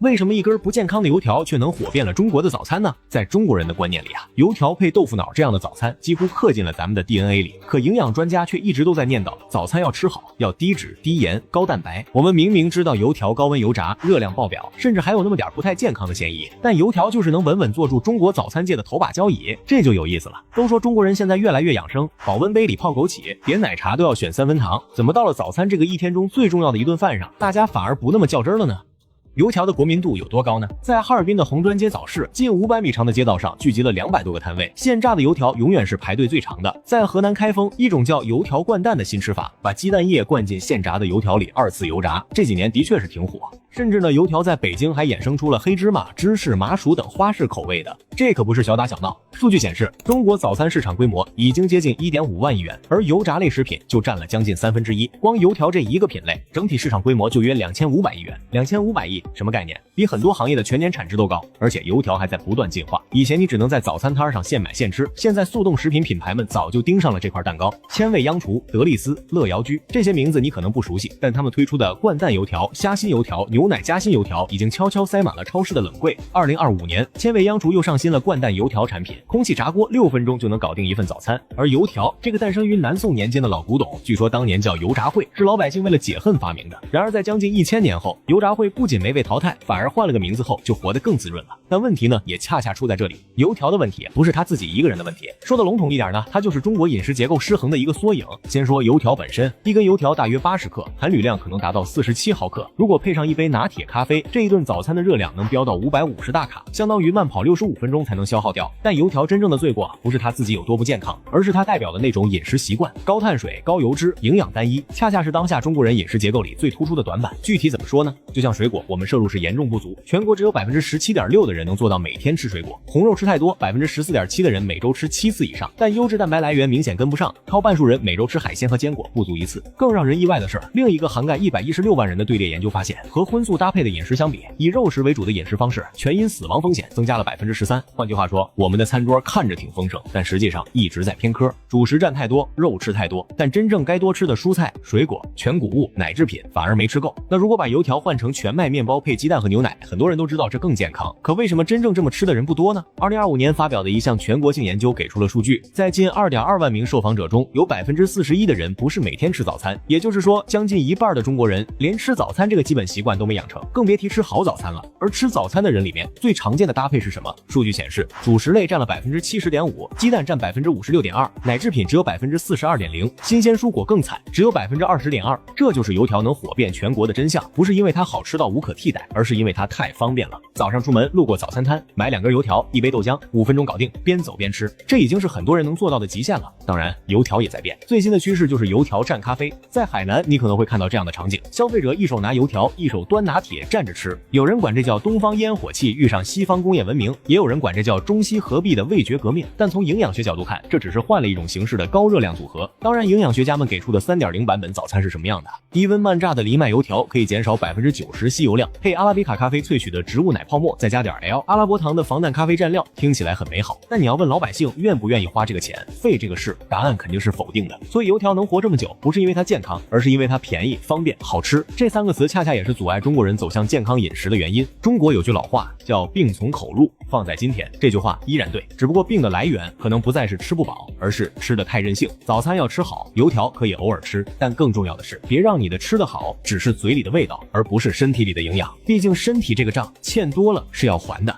為什麼一根不健康的油條卻能火遍了中國的早餐呢？在中國人的觀念裡啊，油條配豆腐腦這樣的早餐幾乎刻進了咱們的 DNA 裡。可營養專家卻一直都在念叨，早餐要吃好，要低脂、低鹽、高蛋白。我们明明知道油条高温油炸，热量爆表，甚至還有那麼點不太健康的嫌疑，但油條就是能穩穩坐住中國早餐界的頭把交椅，這就有意思了。都說中國人現在越來越養生，保溫杯裡泡枸杞，點奶茶都要選3分糖，怎麼到了早餐這個一天中最重要的一頓飯上，大家反而不那麼較真了呢？油條的国民度有多高呢？在哈爾滨的紅砖街早市，近500米長的街道上聚集了200多個攤位，現炸的油條永遠是排隊最長的。在河南開封，一種叫油條灌蛋的新吃法，把雞蛋液灌進現炸的油條裡2次油炸，這幾年的確是挺火。甚至呢，油條在北京還衍生出了黑芝麻、芝士、麻薯等花式口味的，這可不是小打小鬧。數據显示，中國早餐市場規模已經接近1.5萬億元，而油炸類食品就占了將近1/3。光油條這一個品類，整體市場規模就約2500億元。2500億什麼概念？比很多行業的全年產值都高。而且油條還在不斷進化，以前你只能在早餐攤上現買現吃，現在速凍食品品牌們早就盯上了這塊蛋糕。千味央廚、德利斯、樂瑤居這些名字你可能不熟悉，但他們推出的灌蛋油條、蝦心油條、牛奶夾心油條已經悄悄塞滿了超市的冷櫃。2025年，千味央廚又上新了灌蛋油条產品，空氣炸鍋6分鐘就能搞定一份早餐。而油條這個誕生於南宋年間的老古董，據說當年叫油炸燴，是老百姓為了解恨發明的。然而在將近1000年後，油炸燴不僅沒被淘汰，反而換了個名字後就活得更滋潤了。但問題呢，也恰恰出在這裡，油條的問題不是他自己一個人的問題，說的籠統一點呢，它就是中國飲食結構失衡的一個縮影。先說油條本身，一根油條大約80克，含鋁量可能達到47毫克，如果配上一杯拿鐵咖啡，這一頓早餐的熱量能飆到550大卡，相當於慢跑65分鐘才能消耗掉。但油條真正的罪過不是它自己有多不健康，而是它代表的那種飲食習慣，高碳水、高油脂，營養單一，恰恰是当下中國人飲食結構裡最突出的短板。具體怎麼說呢？就像水果，我們攝入是嚴重不足，全國只有17.6%的人能做到每天吃水果，紅肉吃太多，14.7%的人每周吃7次以上，但優質蛋白來源明顯跟不上，超半數人每周吃海鮮和堅果不足1次。更讓人意外的是，另一個涵蓋116萬人的隊列研究發現，和荤素搭配的飲食相比，以肉食為主的飲食方式全因死亡風險增加了13%。換句話說，我們的餐桌看着挺豐盛，但實際上一直在偏科，主食占太多，肉吃太多，但真正該多吃的蔬菜、水果、全穀物、奶製品反而沒吃夠。那如果把油條換成全麥麵包配雞蛋和牛奶，很多人都知道這更健康，可為什麼真正這麼吃的人不多呢？2025年發表的一項全國性研究給出了數據，在近2.2萬名受訪者中，有41%的人不是每天吃早餐，也就是說，将近1半的中國人連吃早餐這個基本習慣都沒養成，更別提吃好早餐了。而吃早餐的人裡面，最常見的搭配是什麼？數據顯示，主食類占了70.5%，雞蛋占56.2%，奶製品只有42.0%，新鮮蔬果更慘，只有20.2%。這就是油條能火遍全國的真相，不是因為它好吃到無可替代，而是因為它太方便了。早上出門路過早餐攤，買2根油條，一杯豆漿，5分鐘搞定，邊走邊吃，這已經是很多人能做到的極限了。當然，油條也在變，最新的趨勢就是油條蘸咖啡。在海南，你可能會看到這樣的場景，消費者一手拿油條，一手端拿鐵蘸着吃。有人管這叫東方煙火氣遇上西方工業文明，也有人管這叫中西合璧的味覺革命。但從營養學角度看，這只是換了一種形式的高熱量組合。當然，營養学家們給出的 3.0 版本早餐是什麼樣的？低溫慢炸的藜麥油條可以減少90%吸油量，配阿拉比卡咖啡萃取的植物奶泡沫，再加點 L 阿拉伯糖的防弹咖啡蘸料，聽起來很美好。但你要問老百姓願不願意花這個錢，費這個事，答案肯定是否定的。所以油條能活這麼久，不是因為它健康，而是因為它便宜、方便、好吃。這3個詞恰恰也是阻礙中國人走向健康飲食的原因。中國有句老話叫病從口入，放在今天，這句話依然對，只不過病的來源可能不再是吃不飽，而是吃得太任性。早餐要吃好，油條可以偶爾吃，但更重要的是，別讓你的吃得好只是嘴裡的味道，而不是身體裡的營養。畢竟身體這個賬欠多了是要還的。